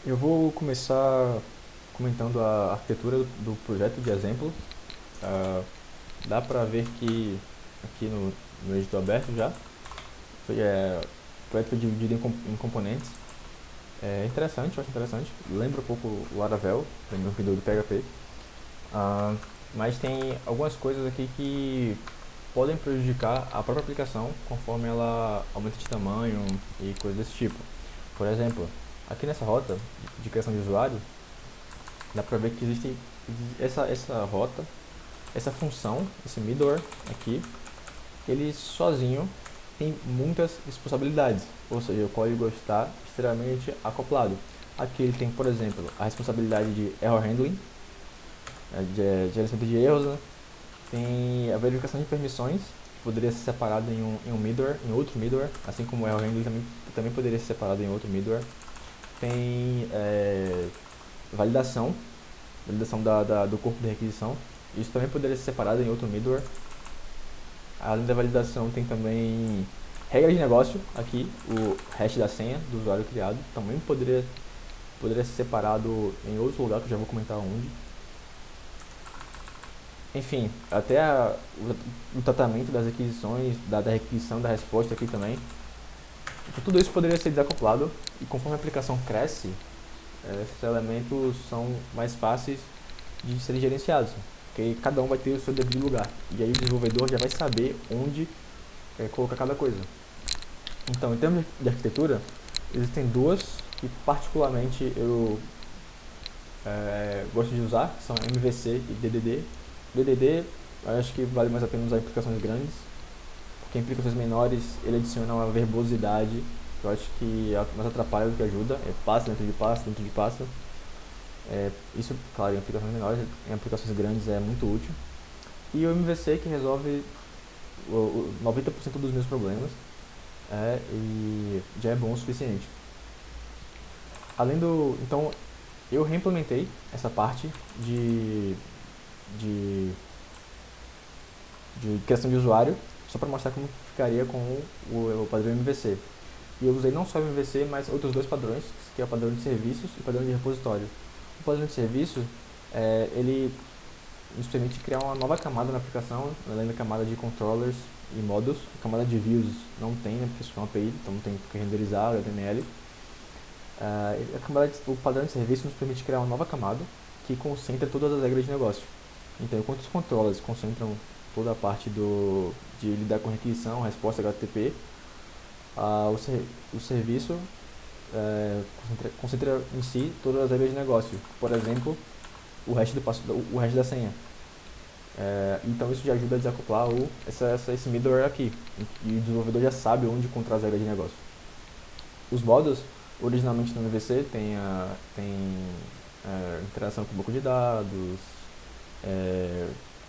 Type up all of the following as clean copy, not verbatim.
Eu vou começar comentando a arquitetura do projeto de exemplo. Ah, Dá para ver que aqui no editor aberto já, o projeto foi dividido em componentes. É interessante, eu acho interessante. Lembra um pouco o Laravel, framework do PHP. Ah, mas tem algumas coisas aqui que podem prejudicar a própria aplicação conforme ela aumenta de tamanho e coisas desse tipo. Por exemplo, aqui nessa rota de criação de usuário, dá pra ver que existe essa rota, essa função, esse middleware aqui, ele sozinho tem muitas responsabilidades, ou seja, o código está extremamente acoplado. Aqui ele tem, por exemplo, a responsabilidade de error handling, de gerenciamento de erros, né? Tem a verificação de permissões, que poderia ser separado em um middleware, em outro middleware, assim como o error handling também poderia ser separado em outro middleware. Tem validação, validação do corpo de requisição. Isso também poderia ser separado em outro middleware. Além da validação, tem também regra de negócio aqui, o hash da senha do usuário criado também poderia ser separado em outro lugar que eu já vou comentar onde. Enfim, até o tratamento das requisições, da requisição da resposta aqui também. Então, tudo isso poderia ser desacoplado e conforme a aplicação cresce, esses elementos são mais fáceis de serem gerenciados, porque cada um vai ter o seu devido lugar. E aí o desenvolvedor já vai saber onde colocar cada coisa. Então, em termos de arquitetura, existem duas que particularmente eu gosto de usar, que são MVC e DDD. DDD eu acho que vale mais a pena usar em aplicações grandes, porque em aplicações menores ele adiciona uma verbosidade que eu acho que mais atrapalha do que ajuda, é passo dentro de passo dentro de passo. Isso, claro, em aplicações menores, em aplicações grandes é muito útil. E o MVC que resolve 90% dos meus problemas e já é bom o suficiente. Além do. Então, eu reimplementei essa parte de, de, de criação de usuário só para mostrar como ficaria com o padrão MVC. E eu usei não só o MVC, mas outros dois padrões, que é o padrão de serviços e o padrão de repositório. O padrão de serviço, ele nos permite criar uma nova camada na aplicação, além da camada de controllers e modules. A camada de views não tem, né, porque isso é uma API, então não tem que renderizar o HTML. O padrão de serviço nos permite criar uma nova camada que concentra todas as regras de negócio. Então, enquanto os controllers concentram toda a parte de lidar com requisição, resposta HTTP, o serviço concentra em si todas as regras de negócio. Por exemplo, o hash da senha. Então isso já ajuda a desacoplar esse middleware aqui. E o desenvolvedor já sabe onde encontrar as regras de negócio. Os modos, originalmente no MVC, tem interação com o banco de dados.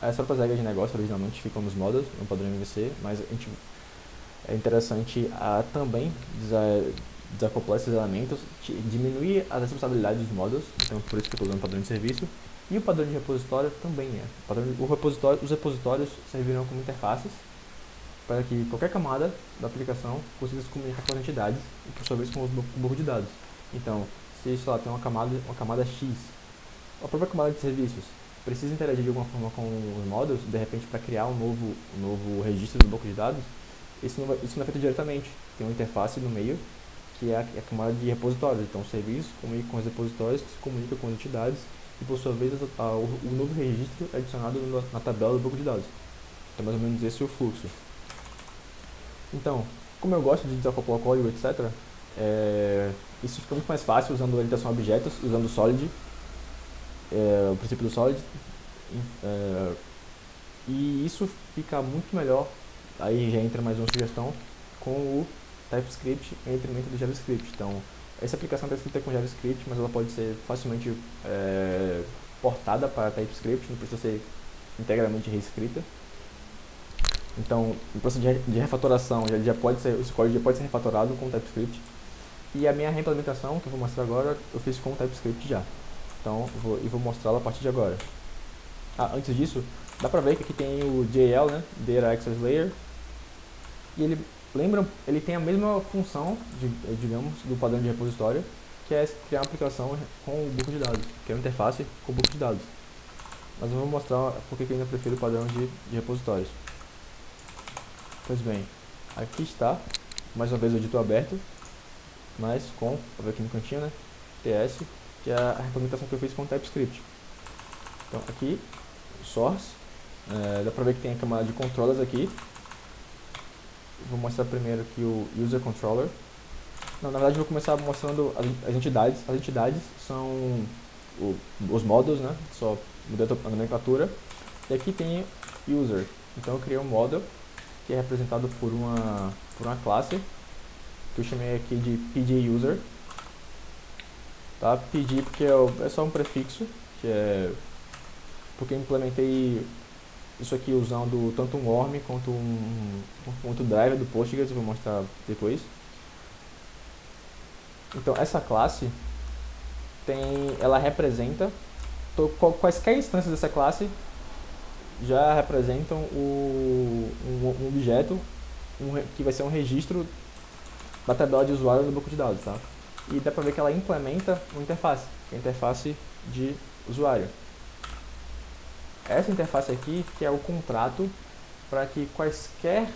As próprias regras de negócio originalmente ficam nos modos, no padrão MVC, mas é interessante também desacoplar esses elementos, diminuir as responsabilidades dos modos, então por isso que eu estou usando o padrão de serviço. E o padrão de repositório também é. Os repositórios servirão como interfaces para que qualquer camada da aplicação consiga se comunicar com as entidades e por sua vez com o banco de dados. Então, se sei lá, tem uma camada X, a própria camada de serviços precisa interagir de alguma forma com os módulos, de repente para criar um novo registro do banco de dados, isso não é feito diretamente. Tem uma interface no meio que é a camada de repositórios. Então, o serviço comunica com os repositórios, que se comunica com as entidades e, por sua vez, o novo registro é adicionado na tabela do banco de dados. Então, mais ou menos esse é o fluxo. Então, como eu gosto de desacoplar o código, etc., isso fica muito mais fácil usando orientação a objetos, usando o Solid, o princípio do Solid. É, e isso fica muito melhor. Aí já entra mais uma sugestão com o TypeScript em detrimento do JavaScript. Então, essa aplicação está escrita com JavaScript, mas ela pode ser facilmente portada para TypeScript, não precisa ser integralmente reescrita. Então, o processo de refatoração esse código já pode ser refatorado com TypeScript. E a minha reimplementação, que eu vou mostrar agora, eu fiz com TypeScript já. Então, eu vou mostrá-la a partir de agora. Antes disso, dá pra ver que aqui tem o DAL, né? Data Access Layer. E ele tem a mesma função, digamos, do padrão de repositório, que é criar uma aplicação com o banco de dados, que é uma interface com o banco de dados. Mas eu vou mostrar porque que eu ainda prefiro o padrão de repositórios. Pois bem, aqui está, mais uma vez o editor aberto, mas com, vou ver aqui no cantinho, né, TS, que é a implementação que eu fiz com TypeScript. Então aqui, source, dá pra ver que tem a camada de controllers aqui. Vou mostrar primeiro aqui o user controller. Não, na verdade eu vou começar mostrando as entidades. As entidades são os modules, né, só mudando a nomenclatura. E aqui tem user, então eu criei um model que é representado por uma classe que eu chamei aqui de PG_User, tá? PG porque é só um prefixo, que é porque eu implementei isso aqui usando tanto um worm quanto um driver do Postgres, eu vou mostrar depois. Então essa classe ela representa quaisquer instâncias dessa classe já representam um objeto que vai ser um registro da tabela de usuário do banco de dados, tá? E dá pra ver que ela implementa uma interface, que é a interface de usuário. Essa interface aqui que é o contrato para que quaisquer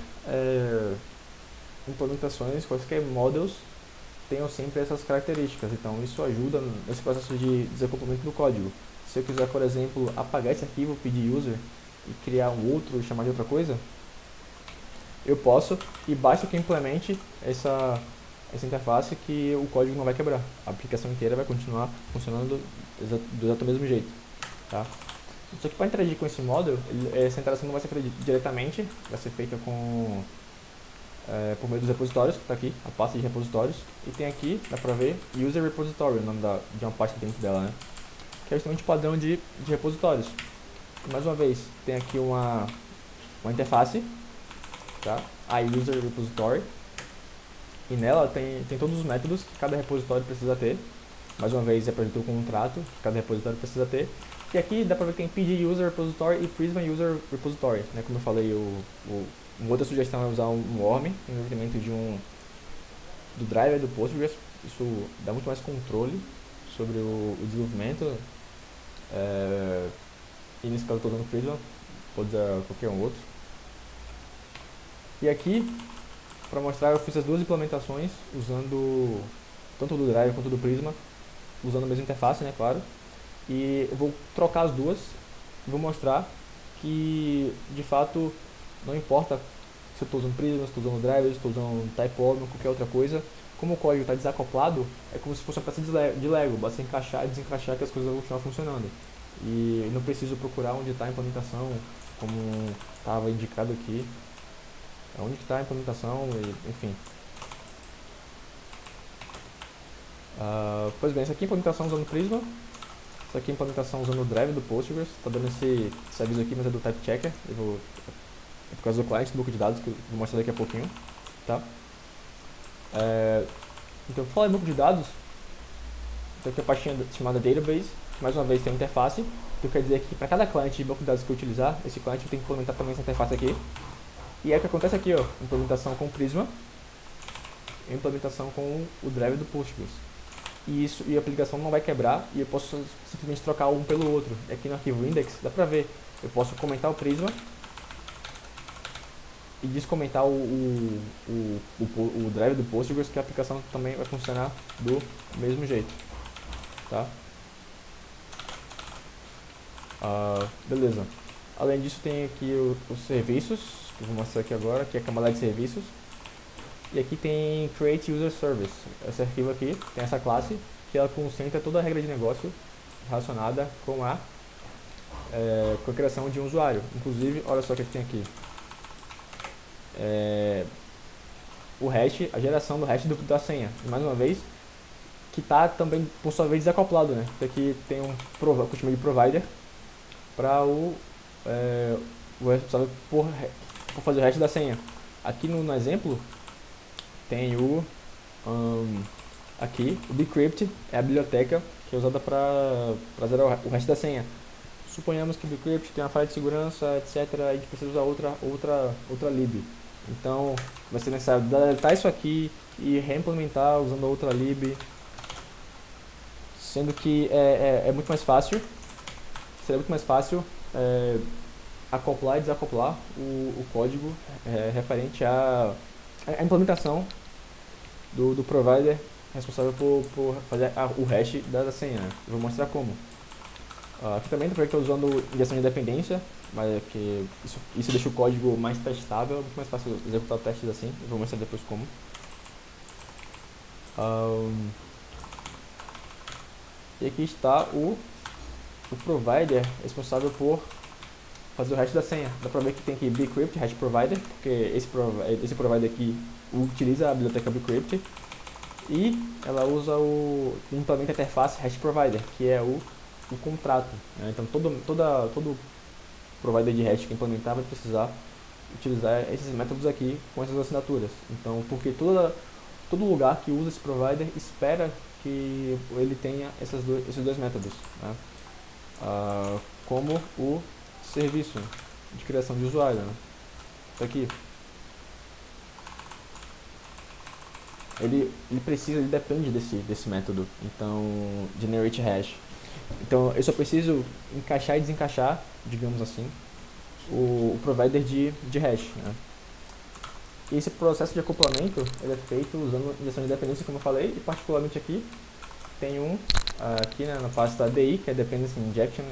implementações, quaisquer models tenham sempre essas características. Então isso ajuda nesse processo de desacoplamento do código. Se eu quiser, por exemplo, apagar esse arquivo, pedir user e criar um outro e chamar de outra coisa, eu posso, e basta que eu implemente essa interface que o código não vai quebrar. A aplicação inteira vai continuar funcionando do exato mesmo jeito, tá? Só que para interagir com esse model, essa interação não vai ser feita diretamente, vai ser feita por meio dos repositórios, que está aqui, a pasta de repositórios. E tem aqui, dá pra ver, User Repository, o nome de uma pasta dentro dela, né? Que é justamente o padrão de repositórios. E, mais uma vez, tem aqui uma interface, tá? A User Repository. E nela tem todos os métodos que cada repositório precisa ter. Mais uma vez, apresentou o contrato que cada repositório precisa ter. E aqui dá pra ver que tem PG User Repository e Prisma User Repository, né? Como eu falei, uma outra sugestão é usar um worm em detrimento do driver do Postgres. Isso dá muito mais controle sobre o desenvolvimento. E nesse caso eu estou usando Prisma, pode usar qualquer um outro. E aqui, para mostrar, eu fiz as duas implementações usando tanto do driver quanto do Prisma, usando a mesma interface, né, claro. E eu vou trocar as duas e vou mostrar que, de fato, não importa se eu estou usando Prisma, se estou usando Driver, se estou usando Typeform ou qualquer outra coisa, como o código está desacoplado, é como se fosse uma peça de Lego, basta encaixar e desencaixar que as coisas vão continuar funcionando. E não preciso procurar onde está a implementação, como estava indicado aqui, onde está a implementação, enfim. Pois bem, essa aqui é a implementação usando Prisma. Essa aqui é a implementação usando o drive do Postgres. Está dando esse aviso aqui, mas é do Type Checker. É por causa do client do banco de dados, que eu vou mostrar daqui a pouquinho. Tá? Então, falar em banco de dados, então aqui a pastinha chamada Database, que mais uma vez tem uma interface. Então quer dizer que para cada cliente de banco de dados que eu utilizar, esse cliente tem que implementar também essa interface aqui. E é o que acontece aqui, ó, implementação com Prisma e implementação com o drive do Postgres. E a aplicação não vai quebrar e eu posso simplesmente trocar um pelo outro. Aqui no arquivo index, dá pra ver, eu posso comentar o Prisma e descomentar o drive do Postgres, que a aplicação também vai funcionar do mesmo jeito, tá? Beleza. Além disso tem aqui os serviços, que eu vou mostrar aqui agora, que é a camada de serviços. E aqui tem Create User Service. Esse arquivo aqui tem essa classe que ela concentra toda a regra de negócio relacionada com a criação de um usuário. Inclusive, olha só o que tem aqui. O hash, a geração do hash da senha. E mais uma vez, que está também, por sua vez, desacoplado, né? Aqui tem que eu chamei de provider para o responsável por fazer o hash da senha. Aqui no exemplo tem aqui o decrypt, é a biblioteca que é usada para zerar o hash da senha. Suponhamos que o decrypt tem uma falha de segurança, etc. E a gente precisa usar outra lib. Então vai ser necessário deletar isso aqui e reimplementar usando outra lib. sendo que é muito mais fácil, seria muito mais fácil acoplar e desacoplar o código referente à implementação do provider responsável por fazer o hash da senha. Eu vou mostrar como. Aqui também estou usando injeção de dependência, mas é que isso deixa o código mais testável, é muito mais fácil executar testes assim. Eu vou mostrar depois como. E aqui está o provider responsável por fazer o hash da senha. Dá pra ver que tem aqui bcrypt hash provider, porque esse provider aqui utiliza a biblioteca bcrypt e ela usa implementa a interface hash provider, que é o contrato, né? Então todo provider de hash que implementar vai precisar utilizar esses métodos aqui com essas assinaturas. Então, porque todo lugar que usa esse provider espera que ele tenha esses dois métodos, né? Como o serviço de criação de usuário, né? Isso aqui. Ele depende desse método, então, generate hash. Então, eu só preciso encaixar e desencaixar, digamos assim, o provider de hash, né? E esse processo de acoplamento ele é feito usando injeção de dependência, como eu falei, e particularmente aqui tem aqui, né, na pasta DI, que é Dependency Injection,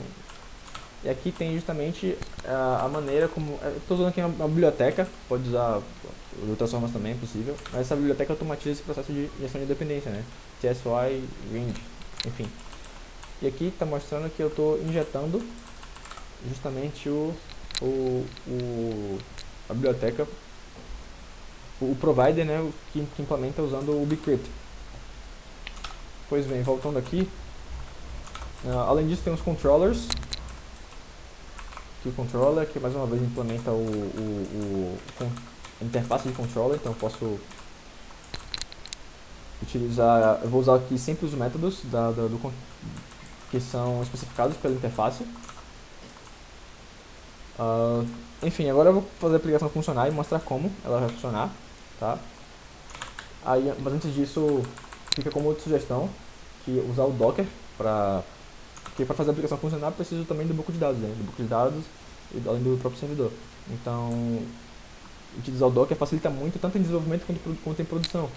e aqui tem justamente a maneira como... Estou usando aqui uma biblioteca, pode usar outras formas também, é possível, mas essa biblioteca automatiza esse processo de injeção de dependência, né? TSY, range, enfim. E aqui está mostrando que eu estou injetando justamente a biblioteca, o provider, né, que implementa usando o bcrypt. Pois bem, voltando aqui, além disso tem os controllers, que o controller, que mais uma vez implementa a interface de controller, então eu posso utilizar, eu vou usar aqui sempre os métodos que são especificados pela interface. Enfim, agora eu vou fazer a aplicação funcionar e mostrar como ela vai funcionar, tá? Mas antes disso, fica como outra sugestão, que usar o Docker porque para fazer a aplicação funcionar preciso também do banco de dados, né? Do banco de dados e além do próprio servidor. Então, utilizar o Docker facilita muito, tanto em desenvolvimento quanto em produção.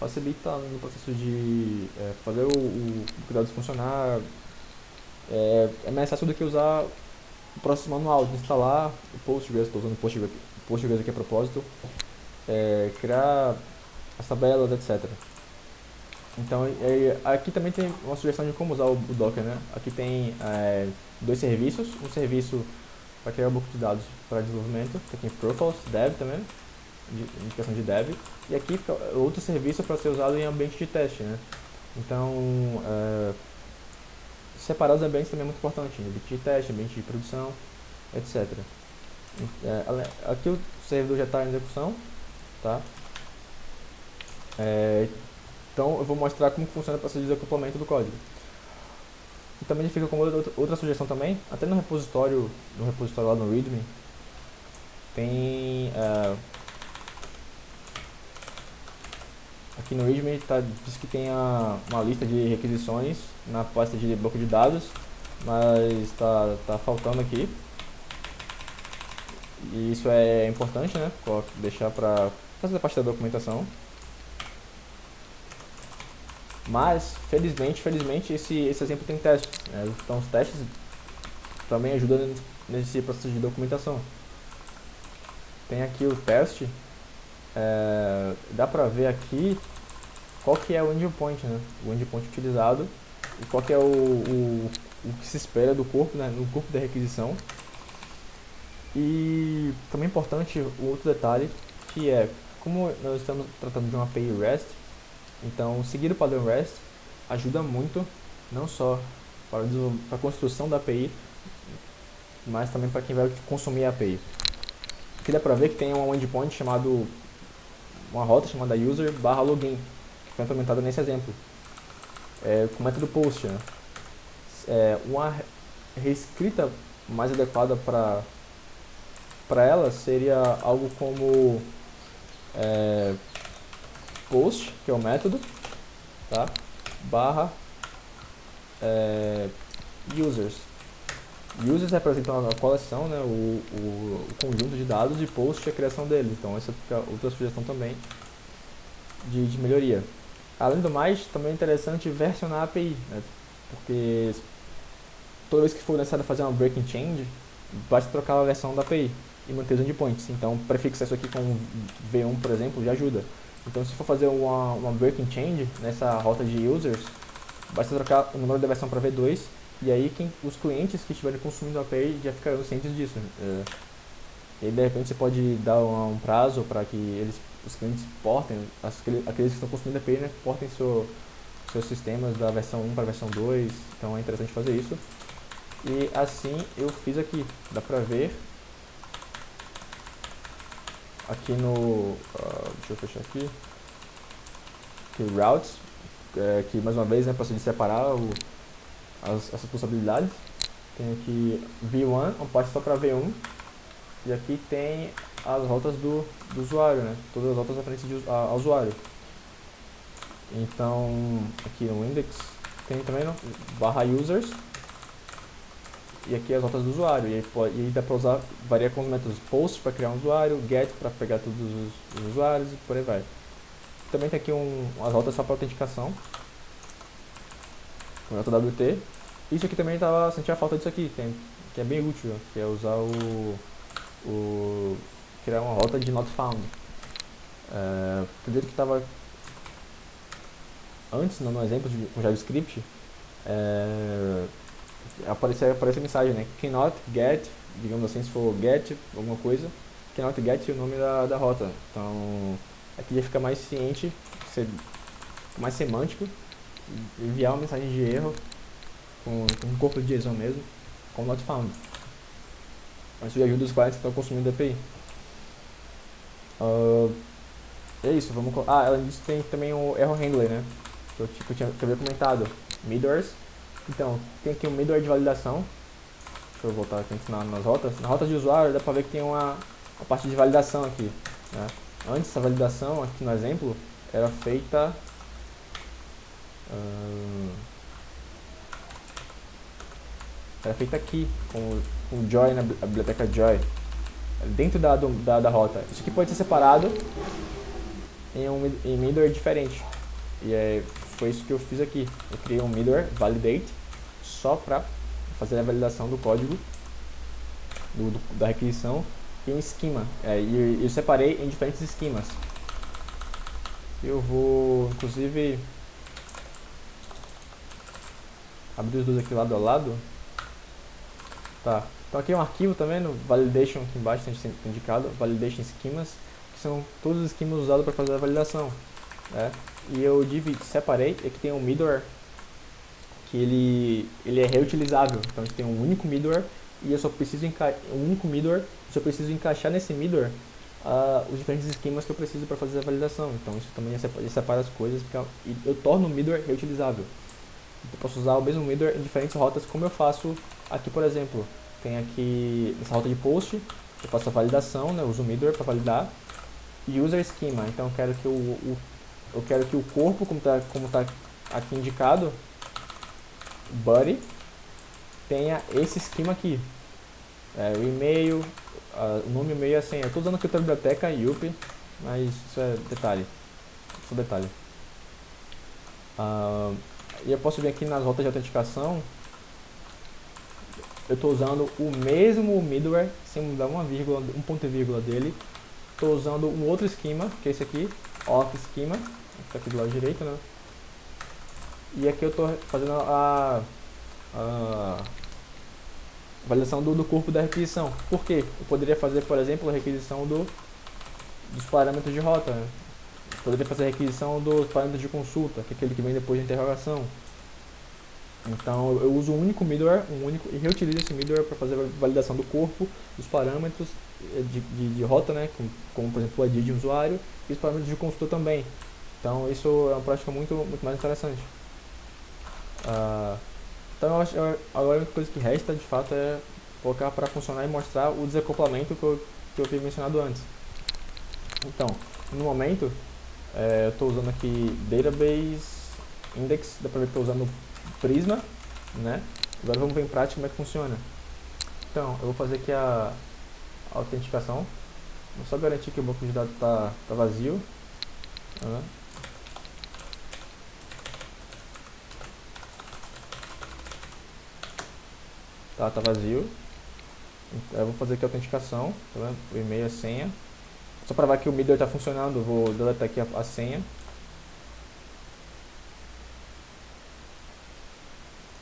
Facilita no processo de fazer o banco de dados funcionar. É mais fácil do que usar o processo manual de instalar o Postgres. Estou usando o Postgres aqui a propósito, criar as tabelas, etc. Então, aqui também tem uma sugestão de como usar o Docker, né? Aqui tem dois serviços, um serviço para criar o banco de dados para desenvolvimento, que aqui em Profiles, Dev também, indicação de Dev, e aqui fica outro serviço para ser usado em ambiente de teste, né? Então, separar os ambientes também é muito importante, né? Ambiente de teste, ambiente de produção, etc. Aqui o servidor já está em execução, tá? Então eu vou mostrar como funciona o processo de desacoplamento do código. E também fica como outra sugestão também, até no repositório lá no README, tem... aqui no README diz que tem uma lista de requisições na pasta de banco de dados, mas tá faltando aqui. E isso é importante, né? Deixar para fazer a parte da documentação. Mas, felizmente esse exemplo tem testes, né? Então os testes também ajudam nesse processo de documentação. Tem aqui o teste, dá pra ver aqui qual que é o endpoint, né? O endpoint utilizado e qual que é o que se espera do corpo, né? No corpo da requisição. E também é importante o outro detalhe, que é, como nós estamos tratando de uma API REST, então seguir o padrão REST ajuda muito, não só para a construção da API, mas também para quem vai consumir a API. Aqui dá pra ver que tem um endpoint chamado, uma rota chamada user/login, que foi implementada nesse exemplo, com o método post, né? Uma reescrita mais adequada para ela seria algo como post, que é o método, tá? users. Users representam a coleção, né, o conjunto de dados, e post é a criação deles. Então essa fica outra sugestão também de melhoria. Além do mais, também é interessante versionar a API, né, porque toda vez que for necessário fazer uma breaking change, basta trocar a versão da API e manter os endpoints. Então, prefixar isso aqui com V1, por exemplo, já ajuda. Então, se for fazer uma breaking change nessa rota de users, basta trocar o número da versão para V2, e aí os clientes que estiverem consumindo a API já ficarão cientes disso. E aí, de repente, você pode dar um prazo para que os clientes portem, aqueles que estão consumindo a API, né, portem seus sistemas da versão 1 para a versão 2. Então, é interessante fazer isso. E assim eu fiz aqui, dá pra ver aqui no, deixa eu fechar aqui, routes, que mais uma vez, né, para separar as responsabilidades. Tem aqui V1, uma parte só para V1, e aqui tem as rotas do usuário, né, todas as rotas referentes ao usuário. Então, aqui no index tem também barra users, e aqui as rotas do usuário, e aí dá para usar, varia com os métodos post para criar um usuário, get para pegar todos os usuários e por aí vai. Também tem aqui umas rotas só para autenticação, com o JWT. Isso aqui também sentia falta disso aqui, que é bem útil, que é usar criar uma rota de not found. Do jeito que estava antes, no exemplo com JavaScript, aparece a mensagem, né? Cannot get, digamos assim, se for get alguma coisa, cannot get o nome da rota. Então aqui já fica mais ciente, mais semântico, enviar uma mensagem de erro com um corpo de JSON mesmo, com not found. Isso já ajuda os clientes que estão consumindo a API. É isso, além disso tem também o error handler, né? Que eu havia comentado, middlewares. Então, tem aqui um middleware de validação. Deixa eu voltar aqui nas rotas. Na rota de usuário dá pra ver que tem uma parte de validação aqui, né? Antes, essa validação, aqui no exemplo, era feita aqui, com o Joy, na biblioteca Joy, dentro da rota. Isso aqui pode ser separado em middleware diferente. E foi isso que eu fiz aqui. Eu criei um middleware validate só para fazer a validação do código da requisição e um esquema. E eu separei em diferentes esquemas. Eu vou, inclusive, abrir os dois aqui lado a lado. Tá. Então aqui é um arquivo também, no validation, aqui embaixo tem indicado validation schemas, que são todos os esquemas usados para fazer a validação. E eu separei, aqui tem um middleware que ele é reutilizável. Então a gente tem um único middleware e eu só preciso encaixar nesse middleware os diferentes esquemas que eu preciso para fazer a validação. Então isso também separa as coisas, e eu torno o middleware reutilizável. Eu posso usar o mesmo middleware em diferentes rotas, como eu faço aqui, por exemplo. Tem aqui essa rota de post, eu faço a validação, né, eu uso o middleware para validar, e user schema. Então eu quero que o corpo, como tá aqui indicado, body, tenha esse esquema aqui. O e-mail, o nome, e-mail e a senha. Eu estou usando aqui a biblioteca Yup, mas isso é detalhe. Só detalhe. E eu posso vir aqui nas rotas de autenticação. Eu estou usando o mesmo middleware, sem mudar um ponto e vírgula dele. Estou usando um outro esquema, que é esse aqui, auth schema, que está aqui do lado direito, né? E aqui eu estou fazendo a validação do corpo da requisição. Por quê? Eu poderia fazer, por exemplo, a requisição dos parâmetros de rota, né? Eu poderia fazer a requisição dos parâmetros de consulta, que é aquele que vem depois da interrogação. Então eu uso um único middleware, e reutilizo esse middleware para fazer a validação do corpo, dos parâmetros de rota, né? Como por exemplo o ID de usuário, e os parâmetros de consulta também. Então isso é uma prática muito mais interessante. Então agora a única coisa que resta de fato é colocar para funcionar e mostrar o desacoplamento que eu havia mencionado antes. Então, no momento, eu estou usando aqui Database Index, dá para ver que estou usando Prisma, né? Agora vamos ver em prática como é que funciona. Então, eu vou fazer aqui a autenticação. Vou só garantir que o banco de dados tá vazio. Né? Tá vazio. Então, eu vou fazer aqui a autenticação, tá vendo? O e-mail, a senha. Só para ver que o Middle está funcionando, eu vou deletar aqui a senha.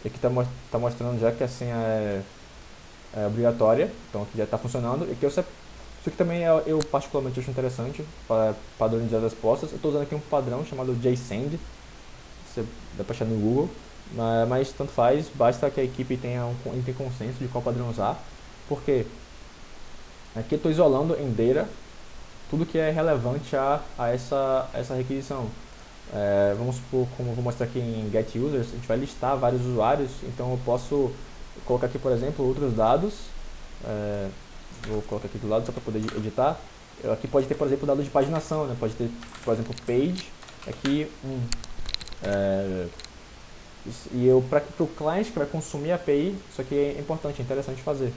E aqui tá mostrando já que a senha é obrigatória, então aqui já está funcionando. E aqui isso aqui também eu particularmente acho interessante para padronizar as respostas. Eu estou usando aqui um padrão chamado JSend, você dá para achar no Google, mas tanto faz, basta que a equipe tenha entre consenso de qual padrão usar, porque aqui eu estou isolando em Data tudo que é relevante a essa requisição. Vamos supor, como eu vou mostrar aqui em Get Users, a gente vai listar vários usuários, então eu posso colocar aqui, por exemplo, outros dados. Vou colocar aqui do lado só para poder editar. Aqui pode ter, por exemplo, dados de paginação, né? Pode ter, por exemplo, page, aqui e para o cliente que vai consumir a API, isso aqui é importante, é interessante fazer.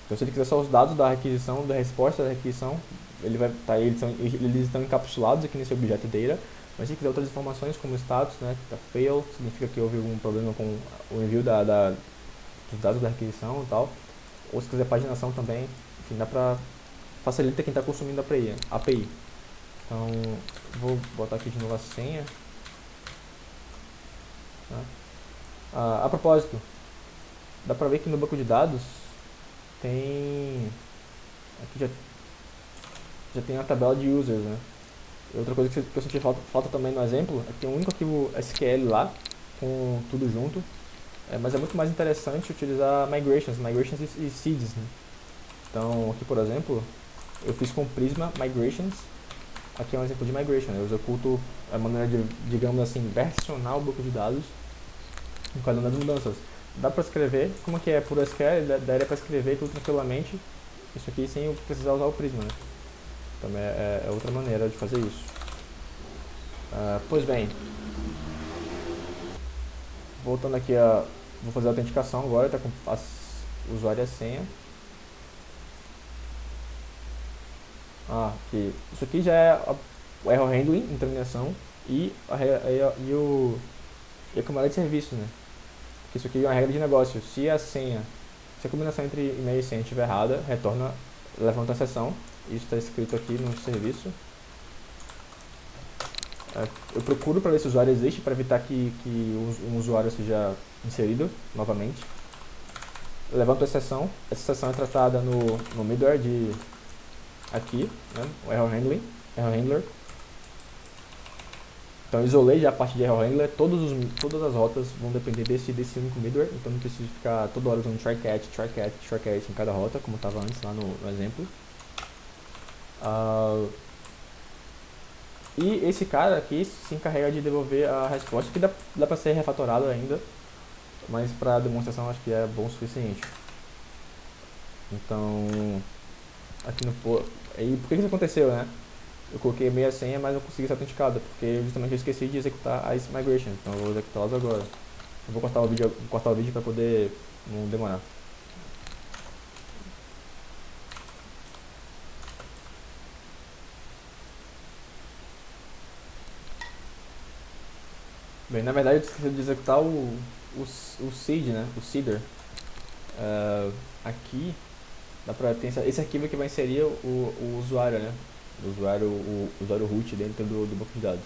Então, se ele quiser só os dados da requisição, da resposta da requisição, eles estão encapsulados aqui nesse objeto data, mas se quiser outras informações como status, né, tá fail, significa que houve algum problema com o envio dos dados da requisição e tal, ou se quiser paginação também, enfim, dá pra facilitar quem está consumindo a API. Então, vou botar aqui de novo a senha. Tá? A propósito, dá pra ver que no banco de dados tem aqui já tem a tabela de users, né? Outra coisa que eu senti falta também no exemplo é que tem um único arquivo SQL lá com tudo junto, mas é muito mais interessante utilizar migrations e seeds, né? Então aqui, por exemplo, eu fiz com Prisma Migrations. Aqui é um exemplo de migration, né? Eu executo a maneira de, digamos assim, versionar o banco de dados com cada uma das mudanças. Dá para escrever, como que é por SQL, daria para escrever tudo tranquilamente, isso aqui sem eu precisar usar o Prisma, né? Também é outra maneira de fazer isso. Pois bem, voltando aqui vou fazer a autenticação agora, tá com o usuário e a senha. Aqui. Isso aqui já é o error handling, interminação e a camada de serviço, né? Porque isso aqui é uma regra de negócio. Se a combinação entre e-mail e senha estiver errada, levanta a sessão. Isso está escrito aqui no serviço. Eu procuro para ver se o usuário existe, para evitar que um usuário seja inserido novamente. Levanto a exceção. Essa exceção é tratada no middleware aqui, né? O error handler. Então eu isolei já a parte de error handler. Todas as rotas vão depender desse único middleware. Então não preciso ficar toda hora usando try-catch em cada rota, como estava antes lá no exemplo. E esse cara aqui se encarrega de devolver a resposta, que dá para ser refatorado ainda, mas para demonstração acho que é bom o suficiente. Então, aqui por que isso aconteceu, né? Eu coloquei meia senha, mas não consegui ser autenticado, porque justamente eu esqueci de executar as migrations, então eu vou executá-las agora. Eu vou cortar o vídeo para poder não demorar. Bem, na verdade eu esqueci de executar o seed, né? O seeder. Aqui dá pra ter esse arquivo que vai inserir o usuário, né? O usuário root dentro do banco de dados.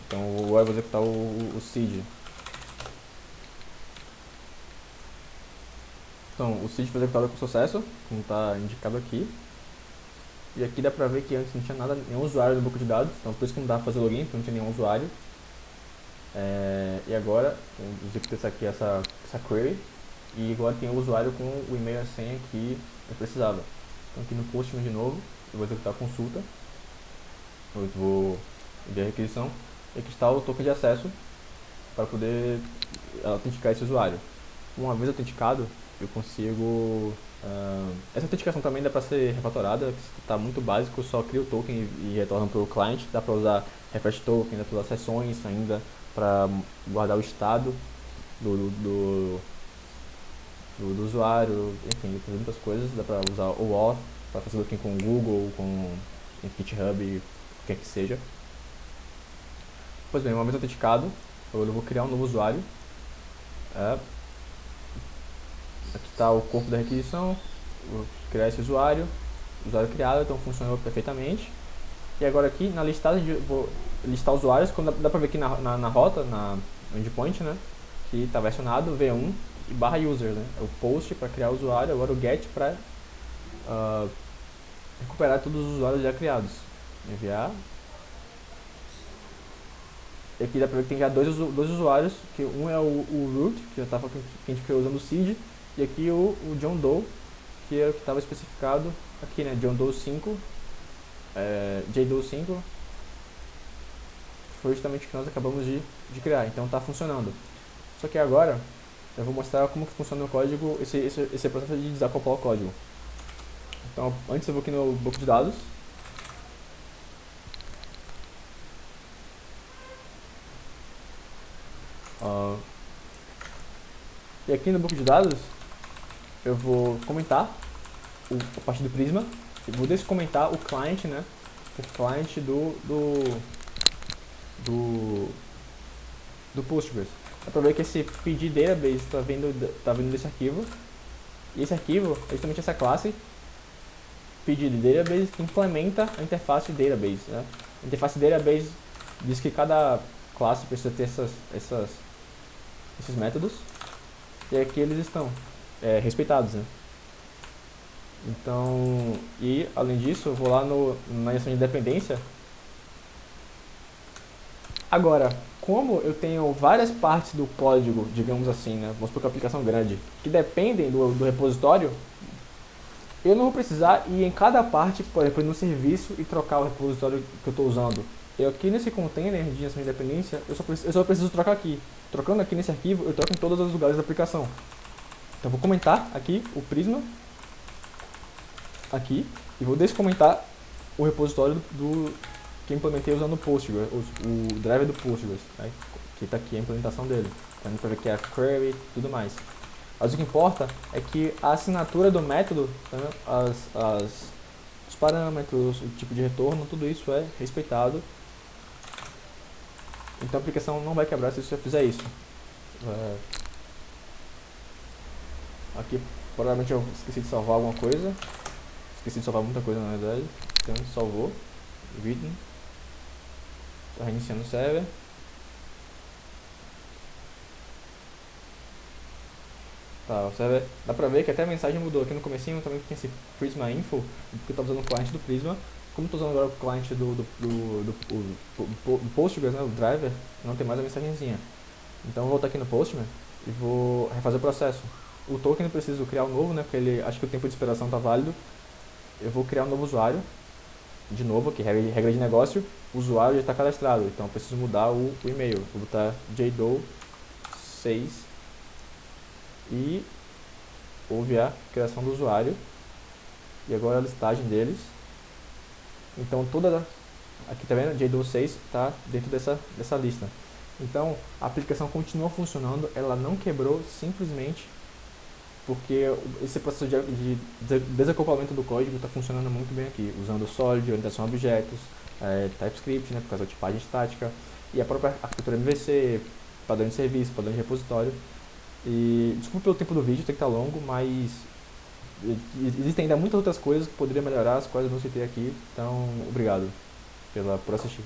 Então eu vou executar o seed. Então o seed foi executado com sucesso, como está indicado aqui. E aqui dá pra ver que antes não tinha nenhum usuário no banco de dados, então por isso que não dá pra fazer login, porque não tinha nenhum usuário. E agora, eu executei essa query, e agora tem o usuário com o e-mail e a senha que eu precisava. Então aqui no Postman de novo, eu vou executar a consulta, eu vou enviar a requisição, e aqui está o token de acesso para poder autenticar esse usuário. Uma vez autenticado, eu consigo... essa autenticação também dá para ser refatorada, está muito básico, só cria o token e retorna para o cliente. Dá para usar refresh token, dá para usar sessões ainda para guardar o estado do usuário, enfim, tem muitas coisas. Dá para usar o auth para fazer login com o Google, com GitHub, o que quer que seja. Pois bem, uma vez autenticado, eu vou criar um novo usuário. Aqui está o corpo da requisição, vou criar esse usuário criado, então funcionou perfeitamente. E agora aqui na listagem, vou listar usuários, quando dá para ver aqui na rota, no endpoint, né, que está versionado v1 e /user, né, é o post para criar o usuário, agora o get para recuperar todos os usuários já criados. Enviar. E aqui dá pra ver que tem já dois usuários, que um é o root, que a gente criou usando o seed, e aqui o John Doe, que era o que estava especificado aqui, né, John Doe 5, JDoe 5, foi justamente o que nós acabamos de criar, então está funcionando. Só que agora eu vou mostrar como que funciona o código, esse processo de desacoplar o código. Então antes eu vou aqui no banco de dados. E aqui no banco de dados eu vou comentar a parte do Prisma, eu vou descomentar o client, né, o client do Postgres. Dá pra ver que esse PD database está vindo desse arquivo, e esse arquivo é justamente essa classe PD database que implementa a interface database, né. A interface database diz que cada classe precisa ter esses métodos, e aqui eles estão respeitados, né. Então, e além disso, eu vou lá na injeção de dependência. Agora, como eu tenho várias partes do código, digamos assim, né, vamos supor que é uma aplicação grande, que dependem do repositório, eu não vou precisar ir em cada parte, por exemplo, no serviço e trocar o repositório que eu estou usando. Eu aqui nesse container de injeção de dependência, eu só preciso trocar aqui. Trocando aqui nesse arquivo, eu troco em todos os lugares da aplicação. Então eu vou comentar aqui o Prisma, aqui, e vou descomentar o repositório que eu implementei usando o Postgres, o driver do Postgres, né, que está aqui a implementação dele. Então para ver que é a query e tudo mais. Mas o que importa é que a assinatura do método, né, os parâmetros, o tipo de retorno, tudo isso é respeitado. Então a aplicação não vai quebrar se você fizer isso. Aqui provavelmente eu esqueci de salvar alguma coisa. Esqueci de salvar muita coisa na verdade. Então salvou. Written. Está reiniciando o server. Tá, o server, dá pra ver que até a mensagem mudou. Aqui no comecinho também tinha esse Prisma Info, porque eu estava usando o cliente do Prisma. Como estou usando agora o cliente do Postgres, né, o driver, não tem mais a mensagenzinha. Então eu vou voltar aqui no Postman e vou refazer o processo. O token eu preciso criar um novo, né, porque acho que o tempo de esperação está válido. Eu vou criar um novo usuário, de novo, aqui, regra de negócio, o usuário já está cadastrado, então eu preciso mudar o e-mail. Vou botar JDoe 6 e houve a criação do usuário e agora a listagem deles. Então aqui tá vendo, JDoe 6 está dentro dessa lista. Então a aplicação continua funcionando, ela não quebrou simplesmente porque esse processo de desacoplamento do código está funcionando muito bem aqui, usando Solid, orientação a objetos, TypeScript, né, por causa da tipagem estática, e a própria arquitetura MVC, padrão de serviço, padrão de repositório. E desculpa pelo tempo do vídeo, tem que estar longo, mas existem ainda muitas outras coisas que poderiam melhorar, as quais eu não citei aqui, então obrigado por assistir.